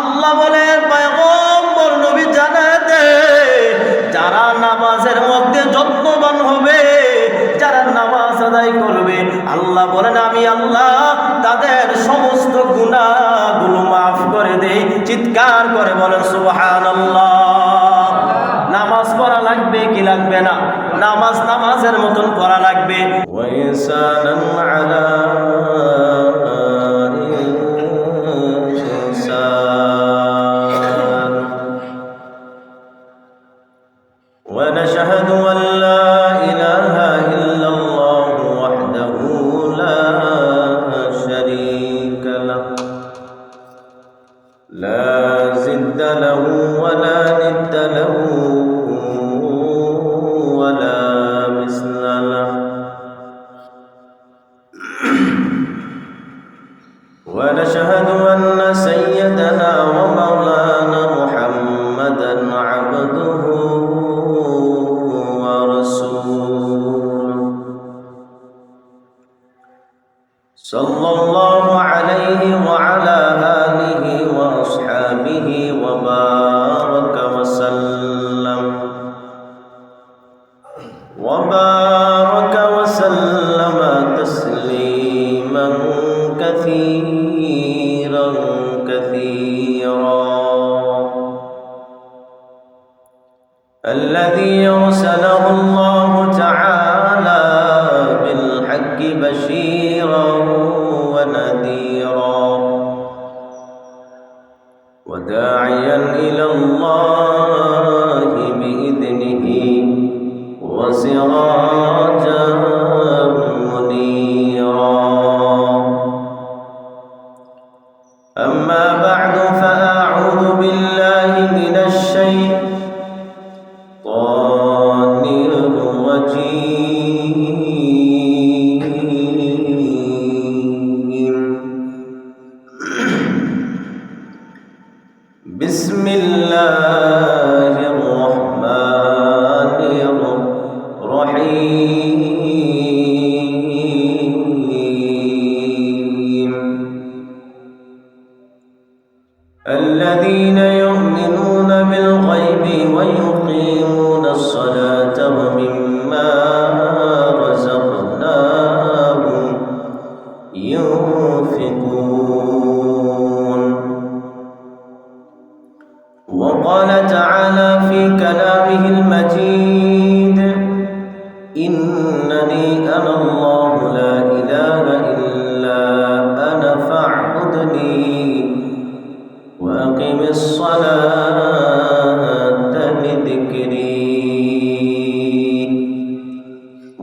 আল্লাহ বলেন পয়গম্বর নবী জানায় দে, যারা নামাজের মধ্যে যত্নবান হবে, যারা নামাজ আদায় করবে, আল্লাহ বলেন আমি আল্লাহ তাদের সমস্ত গুনাহগুলো মাফ করে দেই। চিৎকার করে বলেন সুবহানাল্লাহ। নামাজ পড়া লাগবে কি লাগবে না? নামাজ নামাজের মতন পড়া লাগবে। ওয়াইসানান আলা ইনসান ওয়া নাশহাদু আন লা ইলাহা ইল্লাল্লাহু ওয়াহদাহু লা শারীকা লাহু লা জিদ্দা লাহু ওয়া লা নিদ্দা লাহু ونشهد أن سيدنا ومولانا محمدا عبده ورسوله صلى الله عليه وعلى آله وأصحابه وبارك وسلم تسليما كثيرا الذي أرسله الله تعالى بالحق بشيرا ونذيرا وداعيا إلى الله بإذنه وسراجا منيرا. أما بعد فأعوذ بالله من الشيطان الرجيم. بسم الله الرحمن الرحيم. الذين يؤمنون بالغيب ويقيمون الصلاة ومما رزقناهم ينفقون. وقال تعالى في كلامه المجيد إنني أنا الله لا إله إلا أنا فاعبدني وأقم الصلاة لذكري.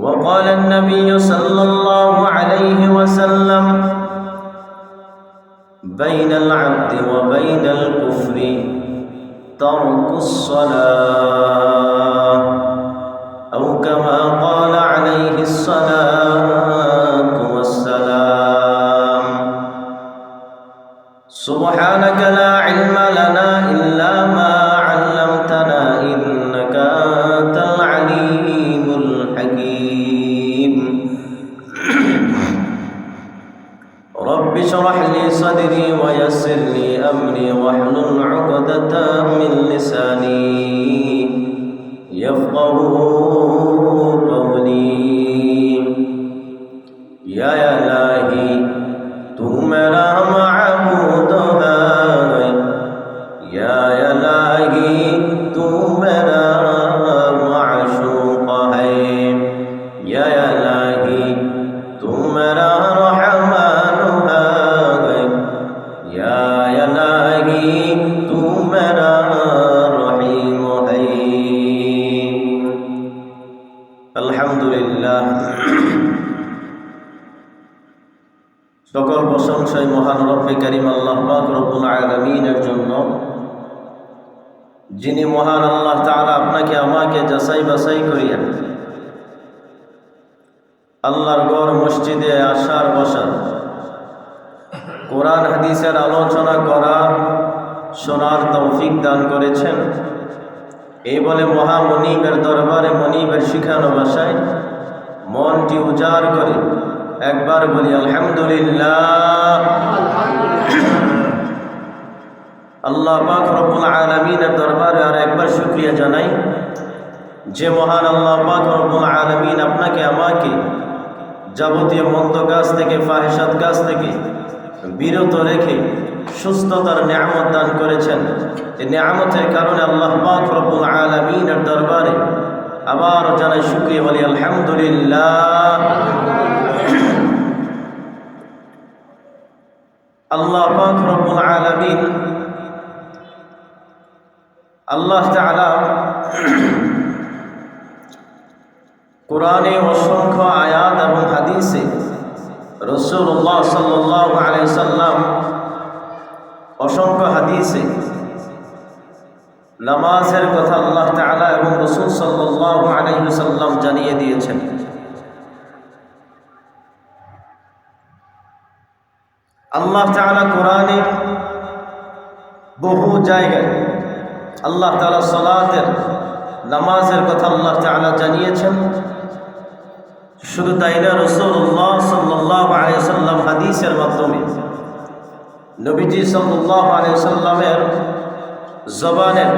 وقال النبي صلى الله عليه وسلم بين العبد وبين الكفر ترك الصلاة أو كما قال عليه الصلاة والسلام. سبحانك لا علم لنا إلا ما علمتنا إنك أنت العليم الحكيم. رب اشرح لي صدري ويسر لي أمري واحلل عقدة من لساني يفقهوا قولي. يا إلهي تو میرا معبود ہے، یا الہی تو میرا معشوق ہے، یا الہی تو میرا رحمان ہے، یا الہی تو میرا رحیم ہے. আলহামদুলিল্লাহ, সকল প্রশংসাই মহান রব্বে কারীম আল্লাহ পাক রব্বুল আলামিনের জন্য, যিনি মহান আল্লাহ তাআলা আপনাকে আমাকে যাচাই বাছাই করিয়া আল্লাহর ঘর মসজিদে আসার বসার, কোরআন হাদিসের আলোচনা করার শোনার তৌফিক দান করেছেন। এই বলে মহামনিবের দরবারে মনিবের শিখানো ভাষায় মনটি উজাড় করে একবার বলি আলহামদুলিল্লাহ। আল্লাহ পাক রব্বুল আলামিনের দরবারে আর একবার শুকরিয়া জানাই যে মহান আল্লাহ পাক রব্বুল আলামিন আপনাকে আমাকে যাবতীয় মন্দ কাজ থেকে ফাহিশাত কাজ থেকে বিরত রেখে সুস্থতার নিয়ামত দান করেছেন। এই নিয়ামতের কারণে আল্লাহ পাক রব্বুল আলামিনের দরবারে আবার জানাই শুকরিয়া বলি আলহামদুলিল্লাহ। আল্লাহ পাক রব্বুল আলামিন আল্লাহ তাআলা কোরআনে অসংখ্য আয়াত এবং হাদিসে রাসূলুল্লাহ সাল্লাল্লাহু আলাইহি সাল্লাম অসংখ্য হাদিসে নামাজের কথা আল্লাহ তাআলা এবং রাসূল সাল্লাল্লাহু আলাইহি সাল্লাম জানিয়ে দিয়েছেন। আল্লাহ তাআলা কোরআনে বহু জায়গায় আল্লাহ তাআলা সালাতের নামাজের কথা আল্লাহ তাআলা জানিয়েছেন। শুধু তাই না, রাসূলুল্লাহ সাল্লাল্লাহু আলাইহি সাল্লাম হাদিসের মাধ্যমে নবীজি সাল্লাল্লাহু আলাইহি সাল্লামের জবানের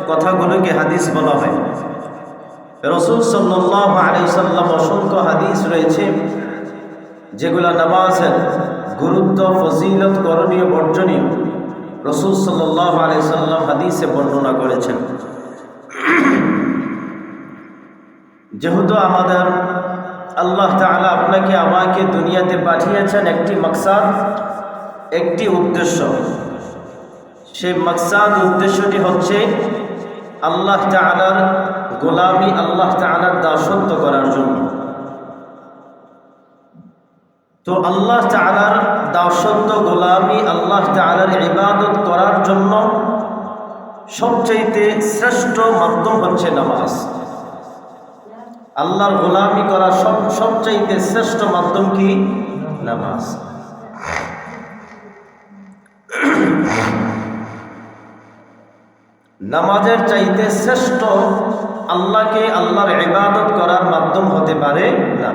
কথাগুলোকে হাদিস বলা হয়। রাসূল সাল্লাল্লাহু আলাইহি সাল্লাম অসংখ্য হাদিস রয়েছে যেগুলো নামাজের গুরুত্ব, ফজিলত, করণীয়, বর্জনীয় রাসূল সাল্লাল্লাহু আলাইহি সাল্লাম হাদিসে বর্ণনা করেছেন। যেহেতু আমাদের আল্লাহ তাআলা আপনাকে আমাকে দুনিয়াতে পাঠিয়েছেন একটি মাকসাদ, একটি উদ্দেশ্য, সেই মাকসাদ উদ্দেশ্যটি হচ্ছে আল্লাহ তাআলার গোলামি, আল্লাহ তাআলার দাসত্ব করার জন্য। তো আল্লাহ তাআলার দাসত্ব, গোলামি, আল্লাহ তাআলার ইবাদত করার জন্য সবচাইতে শ্রেষ্ঠ মাধ্যম হচ্ছে নামাজ। আল্লাহর গোলামি করা সবচাইতে শ্রেষ্ঠ মাধ্যম কি? নামাজ। নামাজের চাইতে শ্রেষ্ঠ আল্লাহকে, আল্লাহর ইবাদত করার মাধ্যম হতে পারে না।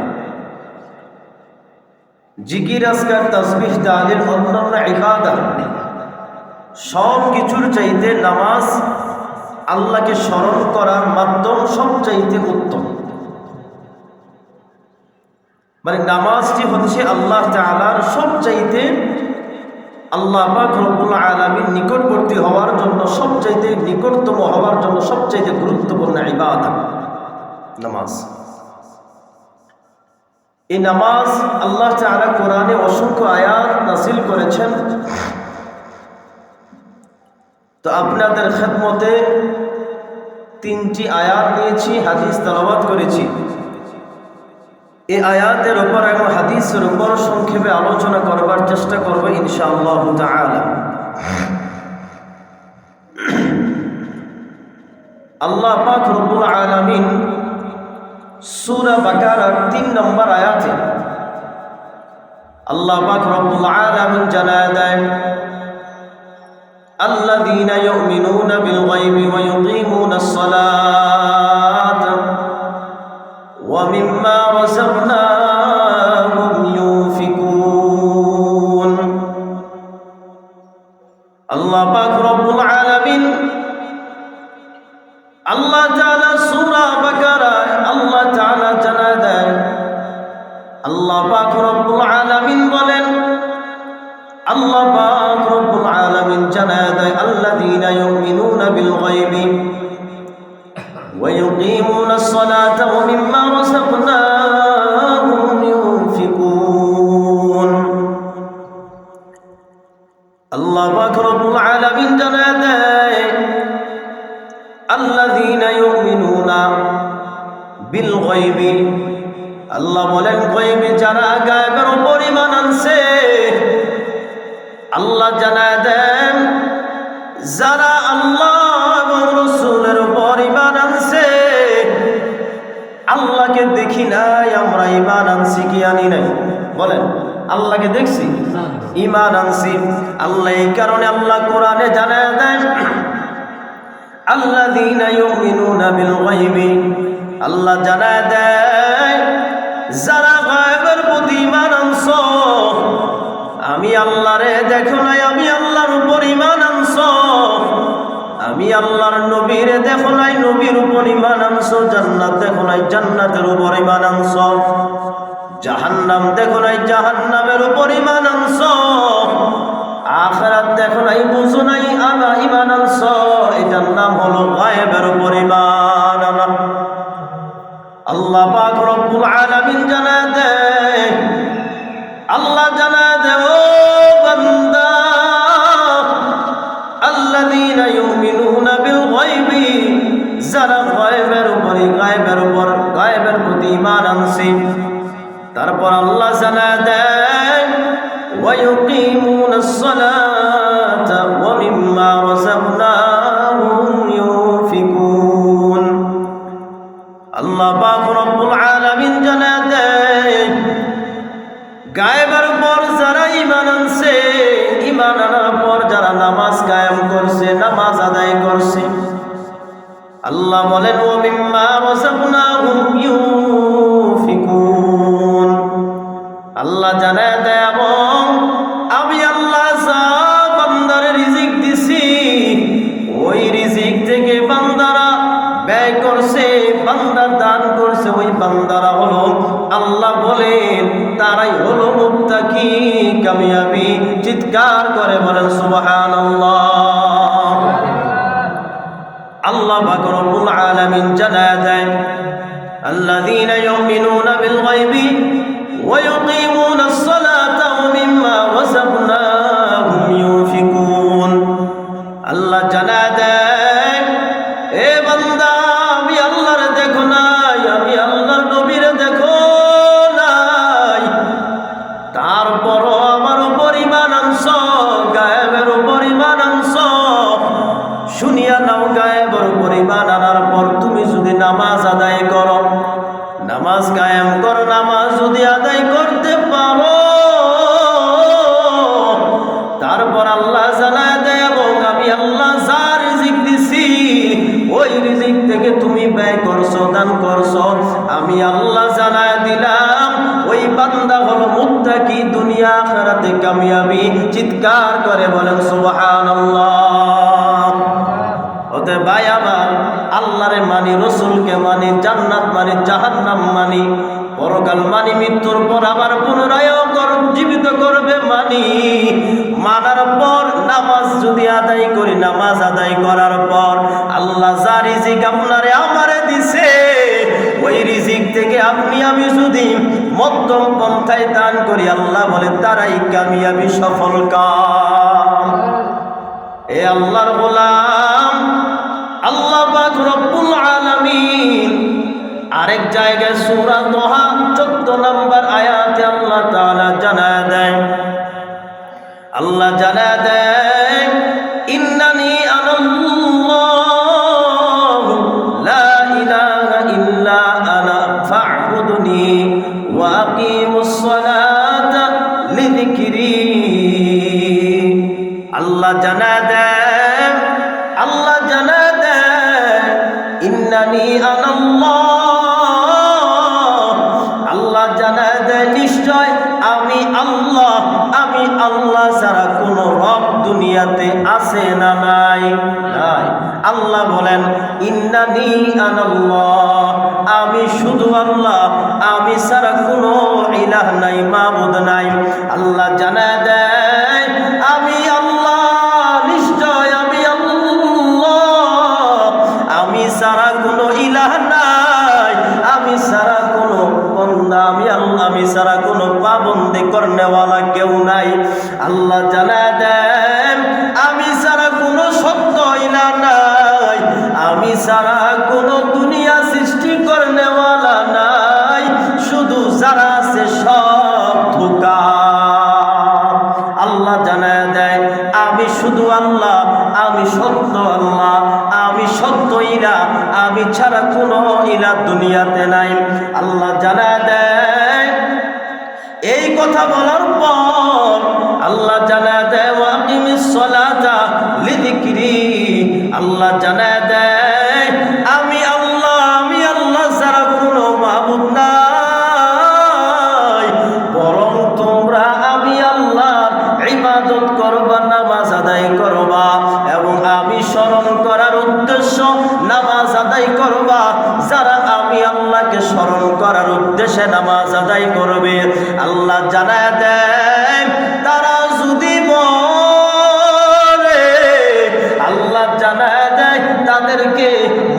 জিকির, আজকার, তাসবিহ, তাহলিল, অন্যান্য ইবাদত সব কিছুর চাইতে নামাজ আল্লাহকে স্মরণ করার মাধ্যম সবচাইতে উত্তম। মানে নামাজটি হচ্ছে আল্লাহ তাআলার সবচাইতে, আল্লাহ পাক রব্বুল আলামিন নিকটবর্তী হওয়ার জন্য, সবচাইতে নিকটতম হওয়ার জন্য সবচাইতে গুরুত্বপূর্ণ ইবাদত নামাজ। এই নামাজ আল্লাহ তাআলা কোরআনে অসংখ্য আয়াত নাযিল করেছেন। তো আপনাদের খেদমতে 3টি আয়াত নিয়েছি, হাদিস তেলাওয়াত করেছি। এই আয়াতের উপর এবং হাদিসের উপর সংক্ষেপে আলোচনা করবার চেষ্টা করব ইনশাআল্লাহ তাআলা। আল্লাহ পাক রব্বুল আলামিন সূরা বাকারার 3 নম্বর আয়াতে আল্লাহ পাক রব্বুল আলামিন জানায় দেন, الذين يؤمنون بالغيب ويقيمون الصلاة ومما رزقناهم ينفقون। আল্লাহ পাক রব্বুল আলামিন আল্লাহ তাআলা সূরা বাকারায় আল্লাহ তাআলা জানায় দেন, আল্লাহ পাক রব্বুল আলামিন বলেন, আল্লাহ পাক রব্বুল আলামিন জানায় দেয়, আল্লাযীনা ইউমিনুনা বিল গায়বি ওয়া ইউকিমুনাস সালাতা ওয়া মিম্মা রাযাকনাহুম ইউনফিকুন। আল্লাহ পাক রব্বুল আলামিন জানায় দেয়, আল্লাযীনা ইউমিনুনা বিল গায়বি, আল্লাহ বলেন গায়বে যারা গায়বের উপর ঈমান আনছে, আল্লাহ জানায় দেন যারা আল্লাহ এবং রাসূলের উপর ঈমান আনছে, আল্লাহকে দেখি নাই আমরা ঈমান আনছি কি আনি নাই? বলেন, আল্লাহকে দেখছি, ঈমান আনছি। আল্লাহ এই কারণে আল্লাহ কোরআনে জানায় দেন, আল্লাযীনা ইউমিনুনা বিল গায়বি, আল্লাহ জানায় দেয় যারা গায়বের প্রতি ঈমান আনছো, আমি আল্লাহরে দেখো নাই, আমি আল্লাহর উপর ঈমান আনছো, আমি আল্লাহর নবীর দেখো নাই, নবীর উপর ঈমান আনছো। জান্নাত দেখো নাই, জান্নাতের উপর ঈমান আনছো। জাহান্নাম দেখো নাই, জাহান্নামের উপর ঈমান আনছো। আখিরাত দেখো নাই, বুঝো নাই, ঈমান আনছো। এটার নাম হলো গায়েবের উপর ঈমান আনা। আল্লাহ পাক রব্বুল আলামিন জানায় দেয়, আল্লাহ জানায় দেয়, ও বান্দা, আল্লাযীনা ইউমিনুনা বিল গায়বি, যারা গায়েবের প্রতি ঈমান আনছে। তারপর আল্লাহ জানায় দেয়, ওয়া ইউকিমুনাস সালাতা ওয়া মিম্মা রাযাকনাহুম ইউনফিকুন। আল্লাহ পাক রব্বুল আলামিন জানায় দেয়, গায়েবের উপর যারা ঈমান আনছে, ঈমান আনার পর যারা নামাজ কায়েম করছে, নামাজ আদায় করছে, আল্লাহ বলেন ওয়া মিম্মা রাযাকনাহুম ইউনফিকুন। আল্লাহ জানায় দেয়, এবং আমি আল্লাহ যা বান্দারে রিজিক দিছি, ওই রিজিক থেকে বান্দারা ব্যয় করছে, বান্দা দান করছে, ওই বান্দারা হলো, আল্লাহ বলেন, তারাই হলো মুত্তাকি, কামিয়াবি। চিৎকার করে বলেন সুবহানাল্লাহ। আল্লাহ পাক রব্বুল আলামিন জানায় দেন, আল্লাযীনা ইউমিনুনা বিল গায়বি ওয়া ইউকিমুনাস সালাতা ওয়া মিম্মা রাযাকনাহুম ইউনফিকুন। আল্লাহ জানায় দেন, এ বান্দা, আমি আল্লাহর দেখো নাই, আমি আল্লাহর নবীর দেখো নাই, তারপরও আমার উপর ঈমান আনছো, গায়েবের উপর ঈমান আনছো। শুনিয়া নাও, গায়েবের উপর ঈমান আনার পর তুমি যদি নামাজ আদায় করো, নামাজ কায়েম করো, নামাজ যদি আদায় করতে পারো, তারপর আল্লাহ জানায় দেয়, এবং আমি আল্লাহ যা রিজিক দিছি, ওই রিজিক থেকে তুমি ব্যয় করছো, দান করছো, আমি আল্লাহ জানায় দিলাম, ওই বান্দা হলো মুত্তাকি, দুনিয়া আখিরাতে কামিয়াবি। চিৎকার করে বলেন সুবহানাল্লাহ। ওতে ভাই আমার, আল্লাহরে মানি, রসুলকে মানি, জান্নাত মানি, জাহান্নাম মানি, পরকাল মানি, মৃত্যুর পর আবার পুনরায় জীবিত করবে মানি। মানার পর নামাজ যদি আদায় করি, নামাজ আদায় করার পর আল্লাহ যা রিজিক আপনারে আমারে দিছে, ওই রিজিক থেকে আপনি আমি যদি মধ্যম পন্থায় দান করি, আল্লাহ বলে তারাই কামিয়াবি, সফল কাম। এ আল্লাহর গোলাম, আল্লাহ পাক রব্বুল আলামিন আরেক জায়গায় সূরা তোহা 14 নম্বর আয়াতে আল্লাহ তাআলা জানায় দেয়, আল্লাহ জানায় দেয়, ইন্নানি আনাল্লাহু লা ইলাহা ইল্লা আনা ফা'বুদনি ওয়া আকিমুস সালাতা লিযিকরি। আল্লাহ জানায় দেয়, আল্লাহ জানায় দেয়, ইন্নানি আনাল্লাহ, আল্লাহ জানায় দেয়, নিশ্চয় আমি আল্লাহ, আমি আল্লাহ ছাড়া কোন রব দুনিয়াতে আছে না নাই? নাই। আল্লাহ বলেন, ইন্নানি আনাল্লাহ, আমি শুধু আল্লাহ, আমি ছাড়া কোনো ইলাহ নাই, মাবুদ নাই। আল্লাহ জানায় দেয়, আমি আল্লাহ, নিশ্চয় আমি আল্লাহ, আমি ছাড়া কোনো ইলাহ নাই, আমি ছাড়া কোনো বন্দা, আমি আল্লাহ, আমি ছাড়া কোনো পাবন্দি করনেওয়ালা কেউ নাই। আল্লাহ জানায় দেন, আমি ছাড়া কোনো সত্য ইলাহ নাই, আমি ছাড়া কোনো দুনিয়া সৃষ্টি করনেওয়ালা নাই, শুধু যারা আছে সব ধোঁকা। আল্লাহ জানায় দেয়, আমি শুধু আল্লাহ, আমি সত্য আল্লাহ, আমি সত্য ইলাহ, আমি ছাড়া কোনো ইলাহ দুনিয়াতে নাই। আল্লাহ জানায় দেয়, এই কথা বলার পর আল্লাহ জানায় দেয়, ওয়াকিমিস সালাতা লিযিকরি। আল্লাহ জানায় দেয়, আমি আল্লাহ, আমি আল্লাহ ছাড়া কোনো মাবুদ নাই, বরং তোমরা আমি আল্লাহর ইবাদত করবা, নামাজ আদায় করবা, এবং আমি স্মরণ করার করার উদ্দেশ্যে নামাজ আদায় করবে। আল্লাহ জানায় দেয় তারা যদি মরে, আল্লাহ জানায় দেয় তাদেরকে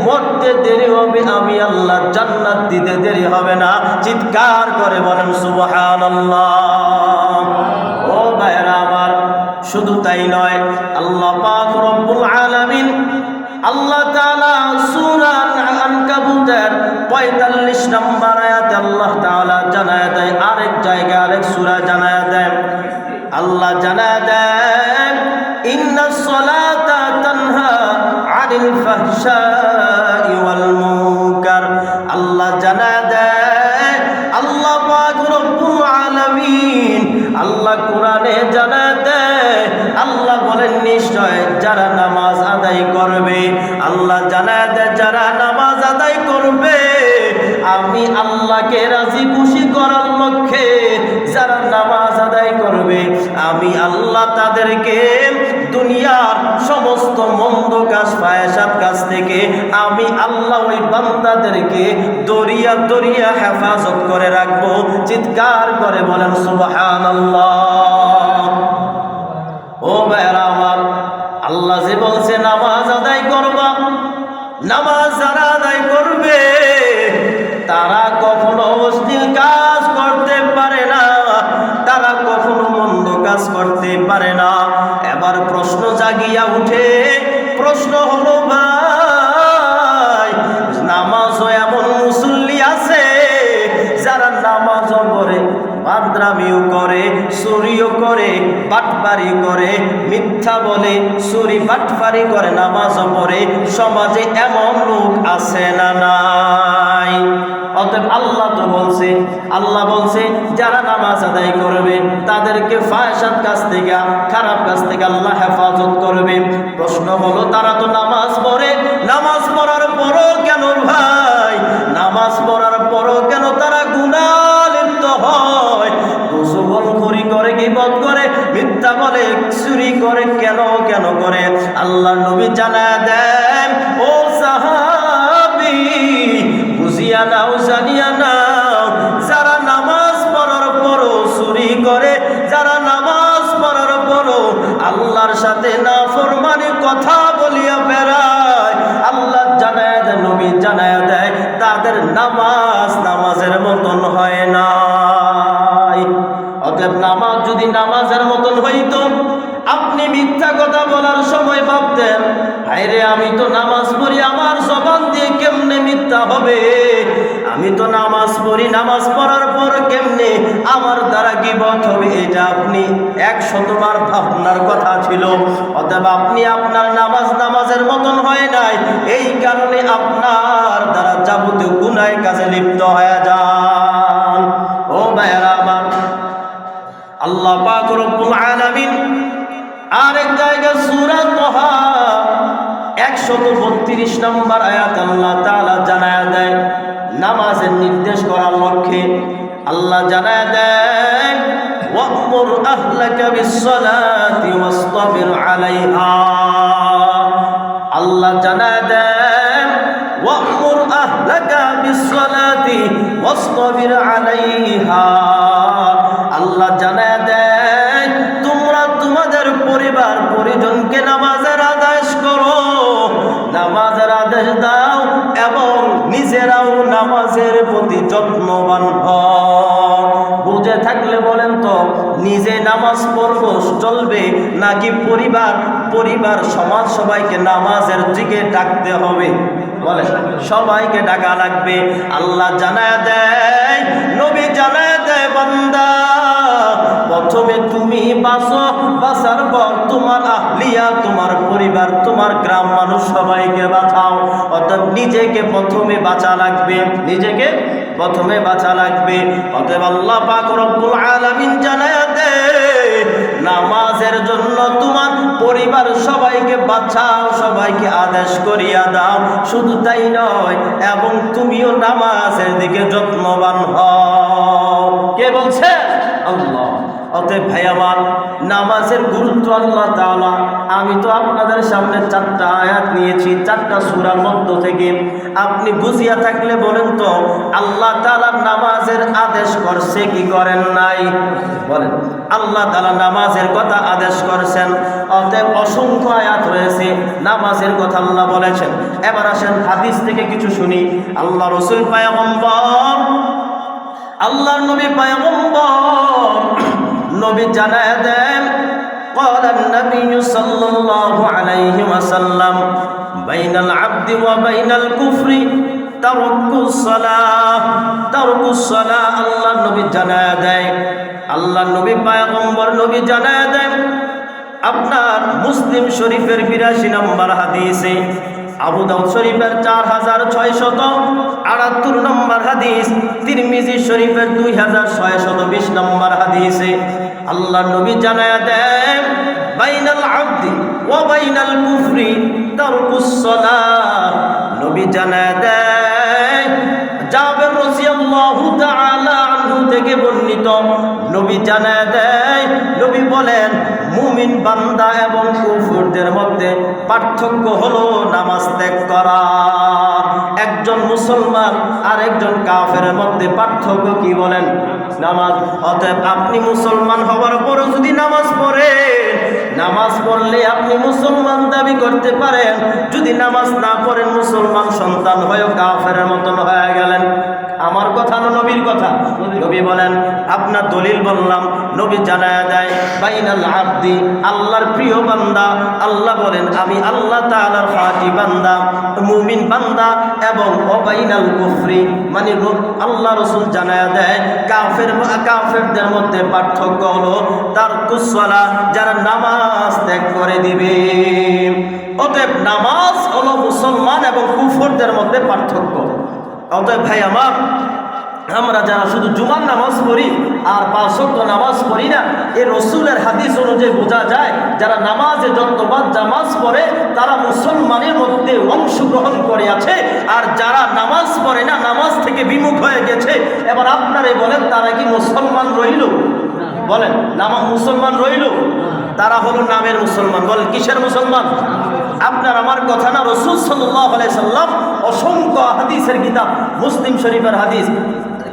মরতে দেরি হবে, আমি আল্লাহ জান্নাত দিতে দেরি হবে না। চিৎকার করে বলেন সুবহানাল্লাহ। ও ভাইরা আমার, শুধু তাই নয়, আল্লাহ পাক রব্বুল আলামিন আল্লাহ তাআলা সূরা আনকাবুতের ৪৫ নম্বর আয়াতে আল্লাহ তাআলা জানায় দেয়, আরেক জায়গায় আরেক সূরা জানায় দেয়, আল্লাহ জানায় দেয় ইন্নাস সালাতা তানহা আনিল ফাহশাই ওয়াল মুনকার। আল্লাহ জানায় দেয়, আল্লাহ পাক রব্বুল আলামিন আল্লাহ কোরআনে জানায় দেয়, আল্লাহ বলেন নিশ্চয় যারা নামাজ আদায় করবে, আল্লাহ জানায় দেয় যারা নামাজ আদায় করবে, আমি আল্লাহকে রাজি খুশি করার লক্ষ্যে যারা নামাজ আদায় করবে, আমি আল্লাহ তাদেরকে দুনিয়ার সমস্ত মন্দ কাজ ফায়সাত কাজ থেকে আমি আল্লাহ ওই বান্দাদেরকে দরিয়া দরিয়া হেফাজত করে রাখবো। চিৎকার করে বলেন সুবহানাল্লাহ। ও ভাইরা আমার, আল্লাহ যে বলছে নামাজ আদায় করবা, নামাজ যারা আদায় করবে তারা কখনো অশ্লীল কাজ করতে পারে না, তারা কখনো মন্দ কাজ করতে পারে না। এবার প্রশ্ন জাগিয়া উঠে, প্রশ্ন হলো ভাই, নামাজও এমন মুসল্লি আছে যারা নামাজও পড়ে, মাদ্রামিও করে, চুরিও করে, বাটপারি করে, মিথ্যা বলে, চুরি বাটপারি করে, নামাজও পড়ে, সমাজে এমন লোক আছে না নাই? অতএব আল্লাহ তো বলছে, আল্লাহ বলছে যারা নামাজ আদায় করবে তাদেরকে ফাহশাত কাজ থেকে, খারাপ কাজ থেকে আল্লাহ হেফাজত করবে। প্রশ্ন হলো তারা তো নামাজ পড়ে, নামাজ পড়ার পরও কেন ভাই, নামাজ পড়ার পরও কেন তারা গুনাহ লিপ্ত হয়? গোসলখুরি করে, গীবত করে, মিথ্যা বলে, চুরি করে, কেন কেন করে? আল্লাহ নবী জানায় দেন, ও সাহাবী বুঝিয়া নাও, জানিয়া নাও, যারা নামাজ পড়ার পরও চুরি করে, যারা নামাজ পড়ার পরও আল্লাহর সাথে নাফরমানি কথা বলিয়া বেড়ায়, আল্লাহ জানায় দেয়, নবী জানায় দেয়, তাদের নামাজ নামাজের মতন হয় না। অতএব নামাজ যদি নামাজের মতন হইতো, আপনি মিথ্যা কথা বলার সময় ভাবতেন, হায়রে আমি তো নামাজ পড়ি, আমার জবান দিয়ে কেমনে মিথ্যা হবে? আমি তো নামাজ পড়ি, নামাজ পড়ার পর কেমনে আমার দ্বারা গীবত হবে? এটা আপনি 100 বার ভাবনার কথা ছিল। অতএব আপনি আপনার নামাজ নামাজের মতন হয় নাই, এই কারণে আপনার দ্বারা যাবতীয় গুনাহ কাজে লিপ্ত হয়ে যান। ও ভাইরা আমার, আল্লাহ পাক রব্বুল আলামিন আরেক জায়গায় সূরা তাহা 132 নম্বর আয়াত আল্লাহ তাআলা জানায়া দেয়, নামাজের নির্দেশ করার লক্ষ্যে আল্লাহ জানায়া দেয়, ওয়া'মুর আহলাকা বিস-সালাতি ওয়াসতাবির আলাইহা। আল্লাহ জানায়া দেয়, ওয়া'মুর আহলাকা বিস-সালাতি ওয়াসতাবির আলাইহা। আল্লাহ জানায়া দেয়, তোমরা তোমাদের পরিবার পরিজনকে নামাজের আদেশ করো, নামাজের আদেশ দাও এবং নিজেরাও নামাজের প্রতি যত্নবান হও। বুঝে থাকলে বলেন তো, নিজে নামাজ পড়ব চলবে নাকি পরিবার সমাজ সবাইকে নামাজের দিকে ডাকতে হবে? বলে সবাইকে ডাকা লাগবে। আল্লাহ জানায় দেয়, নবী জানায় দেয়, বান্দা প্রথমে তুমি বাঁচো, বাঁচার পর তোমার আহলিয়া, তোমার পরিবার, তোমার গ্রাম মানুষ সবাইকে বাঁচাও। অর্থাৎ নিজেকে প্রথমে বাঁচা লাগবে, নিজেকে প্রথমে বাঁচা লাগবে। অতএব আল্লাহ পাক রব্বুল আলামিন জানায় দেয়, নামাজের জন্য তোমার পরিবার সবাইকে বাঁচাও, সবাইকে আদেশ করিয়া দাও। শুধু তাই নয়, এবং তুমিও নামাজের দিকে যত্নবান হও। কে বলছে? আল্লাহ। অতএব ভাই আমার, নামাজের গুরুত্ব আল্লাহ তাআলা, আমি তো আপনাদের সামনে 4টা আয়াত নিয়েছি 4টা সূরার মধ্য থেকে। আপনি বুঝিয়া থাকলে বলেন তো, আল্লাহ তাআলা নামাজের আদেশ করছে কি করেন নাই? বলেন। আল্লাহ তাআলা নামাজের কথা আদেশ করছেন। অতএব অসংখ্য আয়াত রয়েছে নামাজের কথা আল্লাহ বলেছেন। এবার আসেন হাদিস থেকে কিছু শুনি। আল্লাহ রাসূল পয়গম্বর, আল্লাহর নবী পয়গম্বর নবী জানায় দেন, قال النبي صلى الله عليه وسلم بين العبد وبين الكفر ترك الصلاة ترك الصلاة। আল্লাহর নবী জানায় দেয়, আল্লাহর নবী পয়গম্বর নবী জানায় দেন, আপনার মুসলিম শরীফের 82 নম্বর হাদিসে, আবু দাউদ শরীফের 4678 নম্বর হাদিস, তিরমিজি শরীফের 2620 নম্বর হাদিসে আল্লাহর নবী জানায়া দেন, বাইনাল আবদি ওয়া বাইনাল কুফরি তারকুস সালাহ। নবী জানায়া দেন, জাবের রাদিয়াল্লাহু তাআলা আনহু থেকে বর্ণিত, নবী জানায়া দেন, নবী বলেন, মুমিন বান্দা এবং কুফরদের মধ্যে পার্থক্য হলো নামাজ ত্যাগ করা। একজন মুসলমান আর একজন কাফেরের মধ্যে পার্থক্য কি বলেন? নামাজ। অতএব আপনি মুসলমান হওয়ার পরও যদি নামাজ পড়েন, নামাজ পড়লে আপনি মুসলমান দাবি করতে পারেন, যদি নামাজ না পড়েন মুসলমান সন্তান হয়েও কাফেরের মতন হয়ে গেলেন। আমার কথা না নবীর কথা? নবী বলেন, আপনার দলিল বললাম। নবী জানায়া দেয়, বাইনাল আবদি, আল্লাহর প্রিয় বান্দা, আল্লাহ বলেন আমি আল্লাহ তাআলার খাঁটি বান্দা, মুমিন বান্দা, এবং বাইনাল কুফরি, মানে আল্লাহ রাসূল জানায়া দেয় কাফেরদের মধ্যে পার্থক্য হলো তারকুস সালাহ, যারা নামাজ ত্যাগ করে দিবে। অতএব নামাজ হলো মুসলমান এবং কুফরদের মধ্যে পার্থক্য। অতএব ভাই আমার, আমরা যারা শুধু জুমার নামাজ পড়ি আর 5 ওয়াক্ত নামাজ পড়ি না, এই রসুলের হাদিস অনুযায়ী বোঝা যায় যারা নামাজে যতবার জামাজ পড়ে তারা মুসলমানের মধ্যে অংশগ্রহণ করে আছে, আর যারা নামাজ পড়ে না, নামাজ থেকে বিমুখ হয়ে গেছে, এবার আপনারাই বলেন তারা কি মুসলমান রইল? বলেন, মুসলমান রইল? তারা হলো নামের মুসলমান। বলেন, কিসের মুসলমান? আপনার আমার কথা না, রাসূল সাল্লাল্লাহু আলাইহি সাল্লাম অসংখ্য হাদিসের কিতাব, মুসলিম শরীফের হাদিস,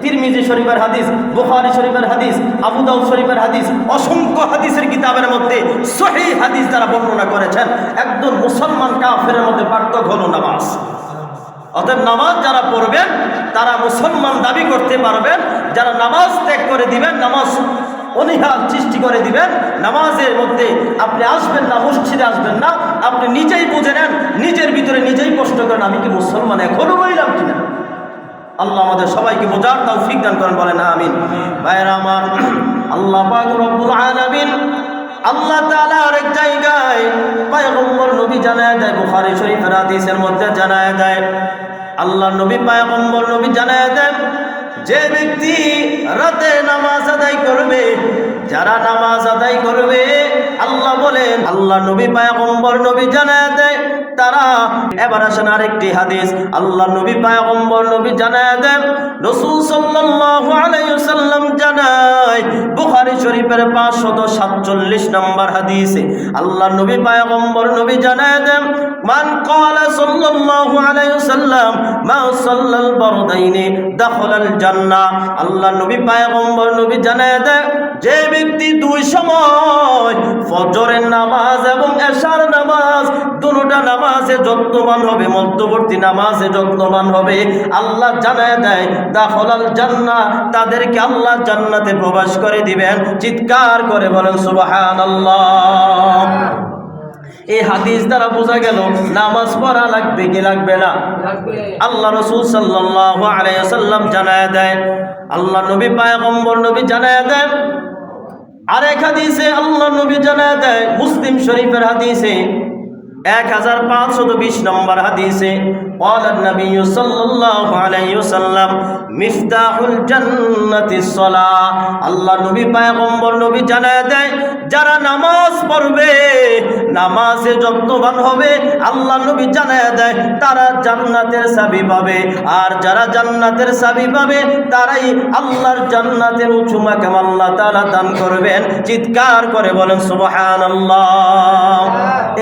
তিরমিজি শরীফের হাদিস, বুখারী শরীফের হাদিস, আবু দাউদ শরীফের হাদিস, অসংখ্য হাদিসের কিতাবের মধ্যে সহিহ হাদিস যারা বর্ণনা করেছেন, একজন মুসলমান কাফেরের মধ্যে পার্থক্য হলো নামাজ। অতএব নামাজ যারা পড়বেন তারা মুসলমান দাবি করতে পারবেন। যারা নামাজ ত্যাগ করে দিবেন, নামাজ অনীহা সৃষ্টি করে দিবেন, নামাজের মধ্যে আপনি আসবেন না, মসজিদে আসবেন না, আপনি নিজেই বুঝে নেন, নিজের ভিতরে নিজেই প্রশ্ন করেন, আমি কি মুসলমান এখনো রইলাম কিনা? আল্লাহ আমাদের সবাইকে বোঝার তৌফিক দান করেন, বলেন আমিন। ভাইরা আমার, আল্লাহ পাক রব্বুল আলামিন, আল্লাহ তাআলা আরেক জায়গায় পয়গম্বর নবী জানায় দেয়, বুখারী শরীফের হাদিসের মধ্যে জানায় দেয়, আল্লাহ নবী পয়গম্বর নবী জানায় দেন, যে ব্যক্তি রাতে নামাজ আদায় করবে, যারা নামাজ আদায় করবে, আল্লাহ বলেন, আল্লাহ নবী পয়গম্বর নবী জানায় দেয় তারা। এবার আসেন আরেকটি হাদিস, আল্লাহ নবী পয়গম্বর নবী জানায় দেন, রাসূল সাল্লাল্লাহু আলাইহি ওয়াসাল্লাম জানায়, বুখারী শরীফের 547 নম্বর হাদিসে আল্লাহ নবী পয়গম্বর নবী জানায় দেন, মান ক্বালা সাল্লাল্লাহু আলাইহি ওয়াসাল্লাম মা সাল্লাল বারদাইনি দাখালাল জান্নাহ। আল্লাহ নবী পয়গম্বর নবী জানায় দেন, যে ব্যক্তি 2 সময় ফজরের নামাজ এবং এশার নামাজ, দুটোটা নামাজে যত্নবান হবে, মধ্যবর্তী নামাজে যত্নবান হবে, আল্লাহ জানায় দেয় দাখালাল জান্নাহ, তাদেরকে আল্লাহ জান্নাতে প্রবেশ করে দিবেন। চিৎকার করে বলেন সুবহানাল্লাহ। এই হাদিস দ্বারা বোঝা গেল নামাজ পড়া লাগবে কি লাগবে না? আল্লাহ রাসূল সাল্লাল্লাহু আলাইহি ওয়াসাল্লাম জানায় দেন, আল্লাহ নবী পয়গম্বর নবী জানায় দেন আরেক হাদিসে, আল্লাহ নবী জানায় দেয়, মুসলিম শরীফের হাদিসে, 1520 নম্বর হাদিসে قال النبي صلى الله عليه وسلم مفتاح الجنة الصلاة আল্লাহ নবী পয়গম্বর নবী জানায় দেয় যারা নামাজ পড়বে নামাজে যত্নবান হবে আল্লাহ নবী জানায় দেয় তারা জান্নাতের চাবি পাবে আর যারা জান্নাতের চাবি পাবে তারাই আল্লাহর জান্নাতের উঁচু মাকাম আল্লাহ তাআলা দান করবেন চিৎকার করে বলেন সুবহানাল্লাহ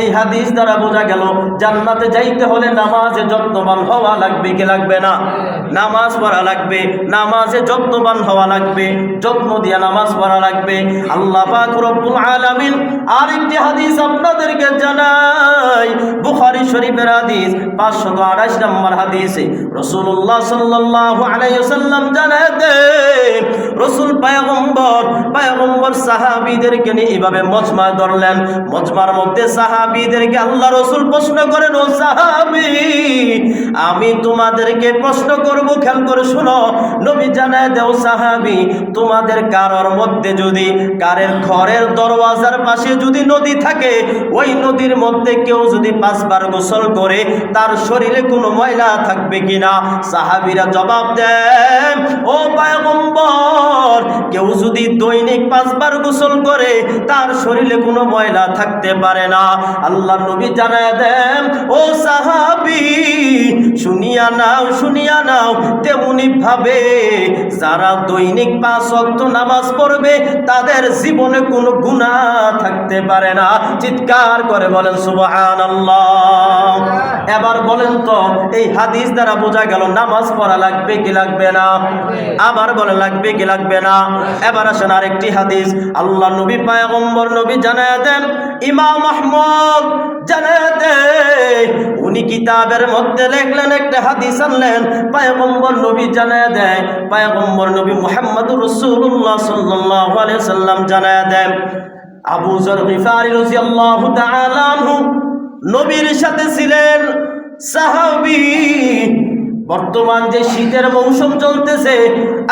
এই হাদিস দ্বারা বোঝা গেল জান্নাতে যাইতে হলে নামাজে যত্নবান হওয়া লাগবে কি লাগবে না নামাজ পড়া লাগবে নামাজে যত্নবান হওয়া লাগবে যত্ন দিয়ে নামাজ পড়া লাগবে আল্লাহ পাক রব্বুল আলামিন আরেকটি হাদিস আপনাদেরকে জানাই বুখারী শরীফের হাদিস 528 নম্বর হাদিসে রাসূলুল্লাহ সাল্লাল্লাহু আলাইহি ওয়াসাল্লাম জানায় দেন রাসূল পয়গম্বর সাহাবীদেরকে নিয়ে এভাবে মজমা ধরলেন মজমার মধ্যে সাহাবীদেরকে আল্লাহ রাসূল প্রশ্ন করেন ও সাহাবী আমি তোমাদেরকে প্রশ্ন করব খেয়াল করে শোনো নবী জানায় দাও সাহাবী তোমাদের কারোর মধ্যে যদি কারের ঘরের দরওয়াজার পাশে যদি নদী থাকে ওই নদীর মধ্যে কেউ যদি 5 বার গোসল করে তার শরীরে কোনো ময়লা থাকবে কিনা সাহাবীরা জবাব দেন ও পয়গম্বর কেউ যদি দৈনিক 5 বার গোসল করে তার শরীরে কোনো ময়লা থাকতে পারে না আল্লাহ নবী জানায় দেন ও সাহাবী শুনিয়া নাও তেমনি ভাবে যারা দৈনিক 5 ওয়াক্ত নামাজ পড়বে তাদের জীবনে কোনো গুনাহ থাকতে পারে না চিৎকার করে বলেন সুবহানাল্লাহ এবার বলেন তো এই হাদিস দ্বারা বোঝা গেল নামাজ পড়া লাগবে কি লাগবে না আবার বলে লাগবে কি লাগবে না এবার আসেন আরেকটি হাদিস আল্লাহ নবী পয়গম্বর নবী জানায় দেন ইমাম আহমদ জানায় দেন উনি কিতাবের মধ্যে লিখলেন একটা হাদিস আনলেন পয়গম্বর নবী জানায় দেন পয়গম্বর নবী মুহাম্মদুর রাসূলুল্লাহ সাল্লাল্লাহু আলাইহি ওয়াসাল্লাম জানায় দেন আবু যর গিফারি রাদিয়াল্লাহু তাআলা আনহু নবীর সাথে ছিলেন সাহাবী বর্তমান যে শীতের মৌসুম চলতেছে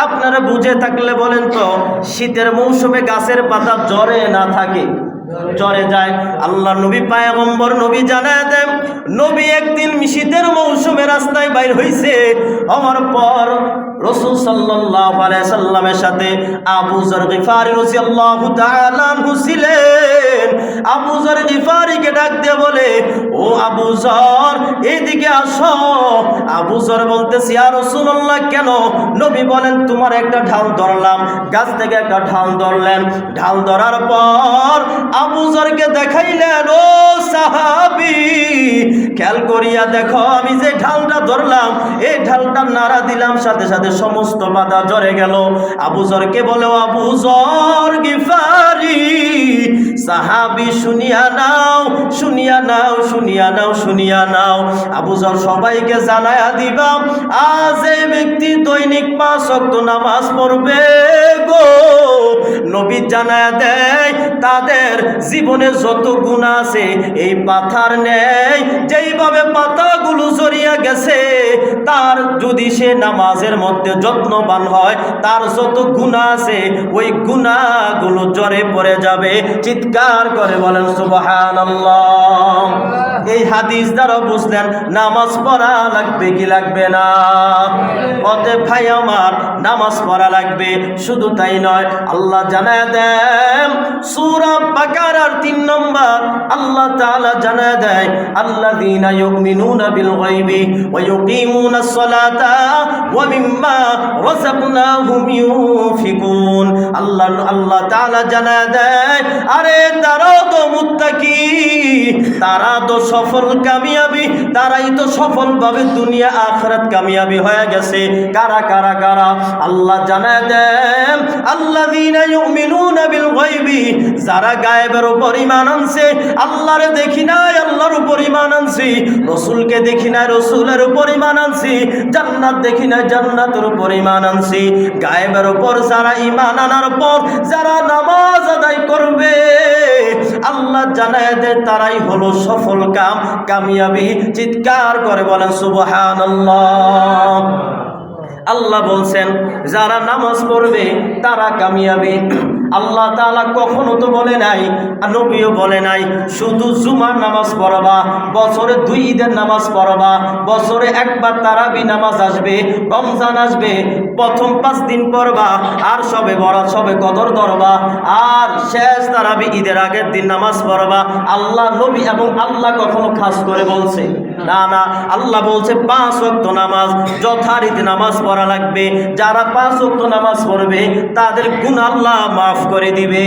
আপনারা বুঝে থাকলে বলেন তো শীতের মৌসুমে গাছের পাতা ঝরে না থাকে ঝরে যায় আল্লাহ নবী পয়গম্বর নবী জানায় দেন নবী একদিন শীতের মৌসুমে রাস্তায় বাইর হইছে হওয়ার পর রাসূল সাল্লাল্লাহু আলাইহি সাল্লামের সাথে আবু যর গিফারি রাদিয়াল্লাহু তাআলা আনহু ছিলেন আবু যর গিফারিকে ডাক দিয়ে বলে ও আবু যর এদিকে আসো আবু যর বলতেছে ইয়া রাসূলুল্লাহ কেন নবী বলেন তোমার একটা ঢাল ধরলাম গাছ থেকে একটা ঢাল ধরলেন ঢাল ধরার পর আবু যরকে দেখাইলেন ও সাহাবী খেয়াল করিয়া দেখো আমি যে ঢালটা ধরলাম এই ঢালটা নাড়া দিলাম সাথে সাথে সমস্ত পাতা ঝরে গেল আবু যরকে বলে আবু যর গিফারি সাহাবী শুনিয়া নাও আবু যর সবাইকে জানায়া দিবা আজ এই ব্যক্তি দৈনিক 5 ওয়াক্ত নামাজ পড়বে গো নবী জানায়া দেয় তাদের জীবনে যত গুনাহ আছে এই পাথার নেই যেইভাবে পাতাগুলো ঝরিয়া গেছে তার যদি সে নামাজের মধ্যে যত্নবান হয় তার যত গুনাহ আছে ওই গুনাহগুলো ঝরে পড়ে যাবে চিৎকার করে বলেন সুবহানাল্লাহ এই হাদিস দ্বারা বুঝলেন নামাজ পড়া লাগবে কি লাগবে না অতএব ভাই আমার নামাজ পড়া লাগবে শুধু তাই নয় আল্লাহ জানায় দেন সূরা বাকারার 3 নম্বর আল্লাহ তাআলা জানায় দেয় আল্লাযীনা ইউমিনুনা বিল গায়বি ওয়া ইউকিমুনাস সালাতা ওয়া মিম্মা রাযাকনাহুম ইউনফিকুন আল্লাহ তাআলা জানায় দেয় আরে তারা তো মুত্তাকি তারা তো সফল কামিয়াবি তারাই তো সফলভাবে দুনিয়া আখিরাত কামিয়াবি হয়ে গেছে কারা কারা কারা আল্লাহ জানায় দেন আল্লাযীনা ইউমিনুনা বিল গায়বি যারা গায়েবের উপর ঈমান আনছে আল্লাহরে দেখি নাই আল্লাহর উপর ঈমান আনছি রাসূলকে দেখি নাই রাসূলের উপর ঈমান আনছি জান্নাত দেখি নাই জান্নাতের উপর ঈমান আনছি গায়েবের উপর যারা ঈমান আনার পর যারা নামাজ আদায় করবে আল্লাহ জানায় দেয় তারাই হলো সফল কামিয়াবি চিৎকার করে বলেন সুবহানাল্লাহ আল্লাহ বলছেন যারা নামাজ পড়বে তারা কামিয়াবি আল্লাহ তাআলা কখনো তো বলে নাই, আর নবীও বলে নাই শুধু জুমার নামাজ পড়বা, বছরে 2 ঈদের নামাজ পড়বা, বছরে একবার তারাবি নামাজ আসবে, রমজান আসবে, প্রথম 5 দিন পড়বা, আর সবে বরাত সবে কদর ধরবা, আর শেষ তারাবি ঈদের আগের দিন নামাজ পড়বা। আল্লাহ, নবী এবং আল্লাহ কখনো খাস করে বলছে না? না, আল্লাহ বলছে 5 ওয়াক্ত নামাজ যথারীতি নামাজ পড়া লাগবে। যারা 5 ওয়াক্ত নামাজ পড়বে তাদের গুনাহ আল্লাহ মাফ করে দিবে।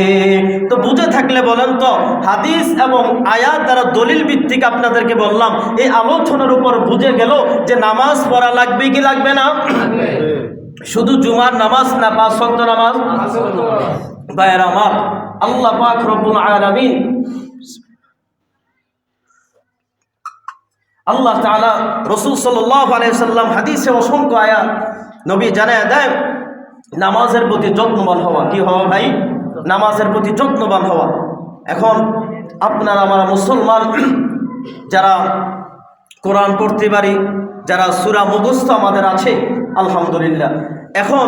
তো বুঝে থাকলে বলেন তো, হাদিস এবং আয়াত দ্বারা দলিল ভিত্তিক আপনাদেরকে বললাম, এই আলোচনার উপর বুঝে গেল যে নামাজ পড়া লাগবে কি লাগবে না? শুধু জুমার নামাজ না, 5 ওয়াক্ত নামাজ? ভাইয়েরা আমার, আল্লাহ পাক রব্বুল আলামিন, আল্লাহ তাআলা রাসূল সাল্লাল্লাহু আলাইহি সাল্লাম হাদিসে অসংখ্য আয়াত নবী জানায় দেন নামাজের প্রতি যত্নবান হওয়া। কি হওয়া ভাই? নামাজের প্রতি যত্নবান হওয়া। এখন আপনারা আমরা মুসলমান যারা কোরআন পড়তে পারি, যারা সূরা মুখস্থ আমাদের আছে আলহামদুলিল্লাহ, এখন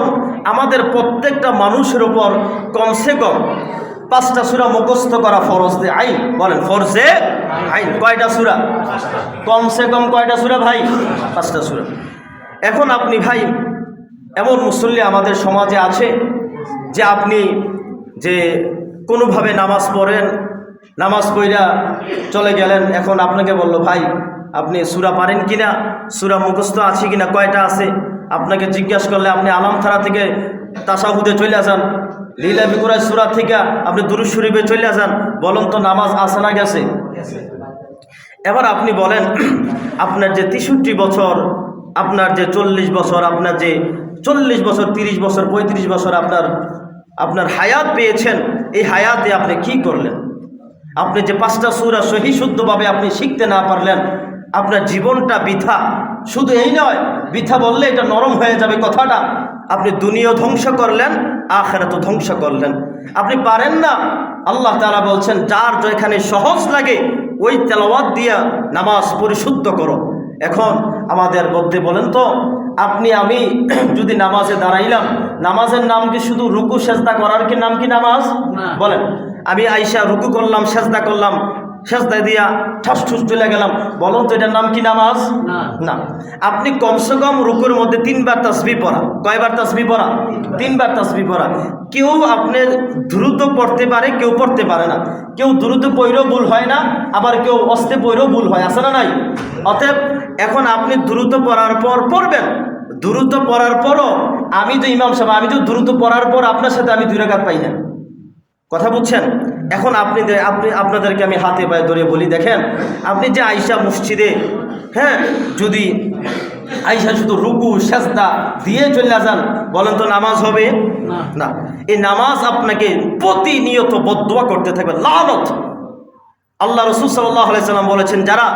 আমাদের প্রত্যেকটা মানুষের উপর কমসে কম 5টা সূরা মুখস্থ করা ফরজে আইন। বলেন, ফরজে আইন। কয়টা সূরা? কমসে কম কয়টা সূরা ভাই? 5টা সূরা। এখন আপনি ভাই, এমন মুসল্লি আমাদের সমাজে আছে যে আপনি যে কোনোভাবে নামাজ পড়েন, নামাজ পড়া চলে গেলেন, এখন আপনাকে বলল ভাই আপনি সূরা পারেন কিনা, সূরা মুখস্থ আছে কিনা, কয়টা আছে? আপনাকে জিজ্ঞাসা করলে আপনি আলাম থারা থেকে তাশাহুদে চলে যান, লীলা বিকুরায় সূরা থেকে আপনি দুরূদ শরীফে চলে যান, বলুন তো নামাজ আছে না গেছে? এবার আপনি বলেন, আপনার যে 63 বছর, আপনার যে 40 বছর, আপনার যে 40 বছর, 30 বছর, 35 বছর আপনার হায়াত পেয়েছেন, এই হায়াতে আপনি কি করলেন? আপনি যে 5টা সূরা সহি শুদ্ধভাবে আপনি শিখতে না পারলেন, আপনার জীবনটা বৃথা। শুধু এই নয়, বৃথা বললে এটা নরম হয়ে যাবে কথাটা, আপনি দুনিয়া ধ্বংস করলেন, আখিরাতও ধ্বংস করলেন। আপনি পারেন না। আল্লাহ তাআলা বলছেন যার যেখানে সহজ লাগে ওই তেলাওয়াত দিয়া নামাজ পরিশুদ্ধ করো। এখন আমাদের মধ্যে বলেন তো, আপনি আমি যদি নামাজে দাঁড়াইলাম, নামাজের নাম কি শুধু রুকু সেজদা করার কি নাম কি নামাজ? বলেন, আমি আইসা রুকু করলাম, সেজদা করলাম, সেজদা দিয়া ঠাস ঠুস চলে গেলাম, বলুন তো এটার নাম কি নামাজ? না। আপনি কমসে কম রুকুর মধ্যে 3বার তাসবিহ পড়া। কয়বার তাসবিহ পড়া? 3বার তাসবিহ পড়া। কেউ আপনি দ্রুত পড়তে পারে, কেউ পড়তে পারে না। কেউ দ্রুত পড়েও ভুল হয় না, আবার কেউ অস্তে পড়েও ভুল হয়, আছে না নাই? অতএব এখন আপনি দ্রুত পড়ার পর পড়বেন, দ্রুত পড়ার পরও আমি তো ইমাম সাহেব, আমি তো দ্রুত পড়ার পর আপনার সাথে আমি 2 রাকাত পাই না। কথা বুঝছেন? এখন আপনাদেরকে আমি হাতে পায়ে ধরে বলি, দেখেন আপনি যে আইসা মসজিদে, হ্যাঁ, যদি আইসা শুধু রুকু সেজদা দিয়ে চলে যান, বলেন তো নামাজ হবে? না। এই নামাজ আপনাকে প্রতিনিয়ত বদদুয়া করতে থাকবে, লানত। আল্লাহ রাসূল সাল্লাল্লাহু আলাইহি সাল্লাম বলেছেন, যারা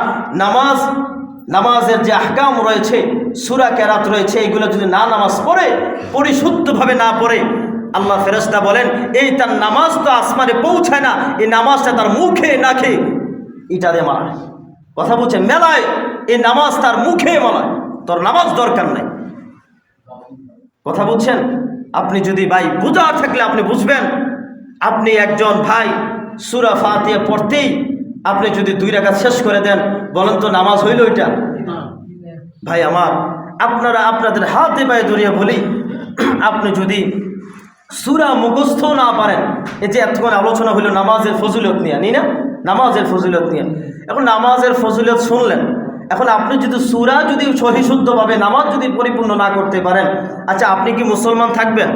নামাজের যে আহকাম রয়েছে, সূরা কেরাত রয়েছে, এগুলো যদি না নামাজ পড়ে, পরিশুদ্ধভাবে না পড়ে, আল্লাহ ফেরেশতা বলেন এই তার নামাজ তো আসমানে পৌঁছায় না, এই নামাজটা তার মুখে নাকে ইটা দিয়ে মারায়। কথা বলছেন, মেলায় এই নামাজ তার মুখে মালায়, তোর নামাজ দরকার নাই। কথা বলছেন? আপনি যদি ভাই বুঝার থাকলে আপনি বুঝবেন, আপনি একজন ভাই সূরা ফাতিহা পড়তেই আপনি যদি 2 রাকাত শেষ করে দেন, বলেন তো নামাজ হইল এটা? ভাই আমার, আপনাদের হাতে পায়ে ধরিয়ে বলি, আপনি যদি সূরা মুখস্থ না পারেন, এই যে এতক্ষণ আলোচনা হলো নামাজের ফজিলত নিয়ে, না? নামাজের ফজিলত নিয়ে। এখন নামাজের ফজিলত শুনলেন, এখন আপনি যদি সূরা যদি সহি শুদ্ধভাবে নামাজ যদি পরিপূর্ণ না করতে পারেন, আচ্ছা আপনি কি মুসলমান থাকবেন?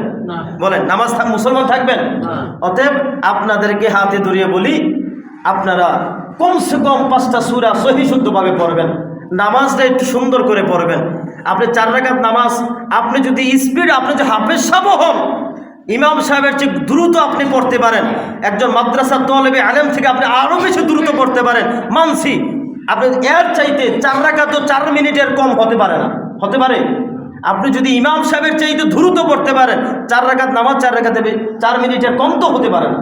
বলেন, মুসলমান থাকবেন? অতএব আপনাদেরকে হাতে ধরিয়ে বলি, আপনারা কমসে কম 5টা সূরা সহি শুদ্ধভাবে পড়বেন, নামাজটা একটু সুন্দর করে পড়বেন। আপনি 4 রাকাত নামাজ, আপনি যদি স্পিড, আপনি যে হাফেজ সাহেব হন, ইমাম সাহেবের চেয়ে দ্রুত আপনি পড়তে পারেন, একজন মাদ্রাসার তলেবে আলেম থেকে আপনি আরও বেশি দ্রুত পড়তে পারেন, মানছি। আপনি এর চাইতে 4 রাকাত তো 4 মিনিটের কম হতে পারে না, হতে পারে? আপনি যদি ইমাম সাহেবের চাইতে দ্রুত পড়তে পারেন, 4 রাকাত নামাজ 4 রাকাতে 4 মিনিটের কম তো হতে পারে না।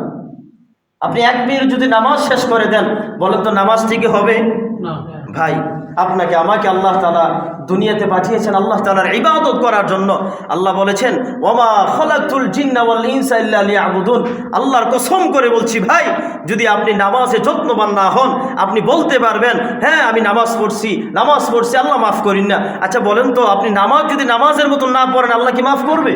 আপনি 1 মিনিট যদি নামাজ শেষ করে দেন, বলেন তো নামাজ ঠিকই হবে? ভাই আপনাকে আমাকে আল্লাহ তাআলা দুনিয়াতে পাঠিয়েছেন আল্লাহ তাআলার ইবাদত করার জন্য। আল্লাহ বলেছেন ওমা খলাকতুল জিন্না ওয়াল ইনসা ইল্লা লিয়াবুদুন। আল্লাহর কসম করে বলছি ভাই, যদি আপনি নামাজে যত্নবান না হন, আপনি বলতে পারবেন হ্যাঁ আমি নামাজ পড়ছি আল্লাহ মাফ করেন না। আচ্ছা বলেন তো, আপনি নামাজ যদি নামাজের মতো না পড়েন আল্লাহ কি মাফ করবে?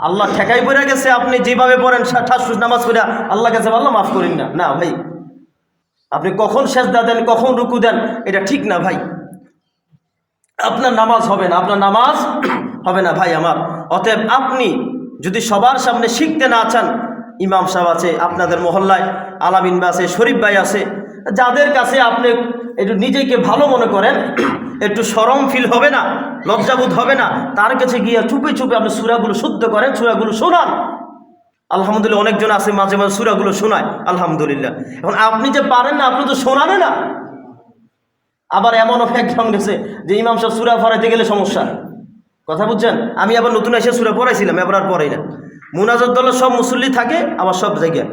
আল্লাহ ঠেকাই পড়ে গেছে আপনি যেভাবে পড়েন ঠাসঠুস নামাজ পড়ে আল্লাহ কাছে আল্লাহ মাফ করেন না। না ভাই, আপনি কখন সেজদা দেন কখন রুকু দেন এটা ঠিক না ভাই, আপনার নামাজ হবে না, আপনার নামাজ হবে না ভাই আমার। অতএব আপনি যদি সবার সামনে শিখতে না চান, ইমাম সাহেব আছে আপনাদের মহল্লায়, আলামিন ভাই আছে, শরীফ ভাই আছে, যাদের কাছে আপনি একটু নিজেকে ভালো মনে করেন, একটু শরম ফিল হবে না, লজ্জাবোধ হবে না, তার কাছে গিয়ে চুপে চুপে আপনি সূরাগুলো শুদ্ধ করেন, সূরাগুলো শোনান। আলহামদুলিল্লাহ অনেকজন আছে মাঝে মাঝে সূরাগুলো শোনায়, আলহামদুলিল্লাহ। এখন আপনি যে পারেন না, আপনি তো শোনানে না। আবার এমনও ব্যাকগ্রাউন্ড গেছে যে ইমাম সাহেব সূরা পড়াইতে গেলে সমস্যা, কথা বুঝছেন? আমি আবার নতুন এসে সূরা পড়াইছিলাম, এবার আর পড়াই না। মুনাজাত দলে সব মুসল্লি থাকে, আবার সব জায়গায়।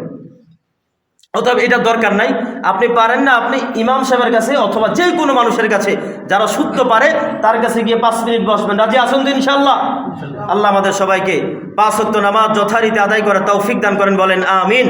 অতএব এটা দরকার নাই। আপনি পারেন না, আপনি ইমাম সাহেবের কাছে অথবা যে কোনো মানুষের কাছে যারা শুদ্ধ পারে তার কাছে গিয়ে 5 মিনিট বসবেন। রাজি আছেন তো ইনশাআল্লাহ? আল্লাহ আমাদের সবাইকে 5 ওয়াক্ত নামাজ যথারীতি আদায় করে তৌফিক দান করেন, বলেন আমিন।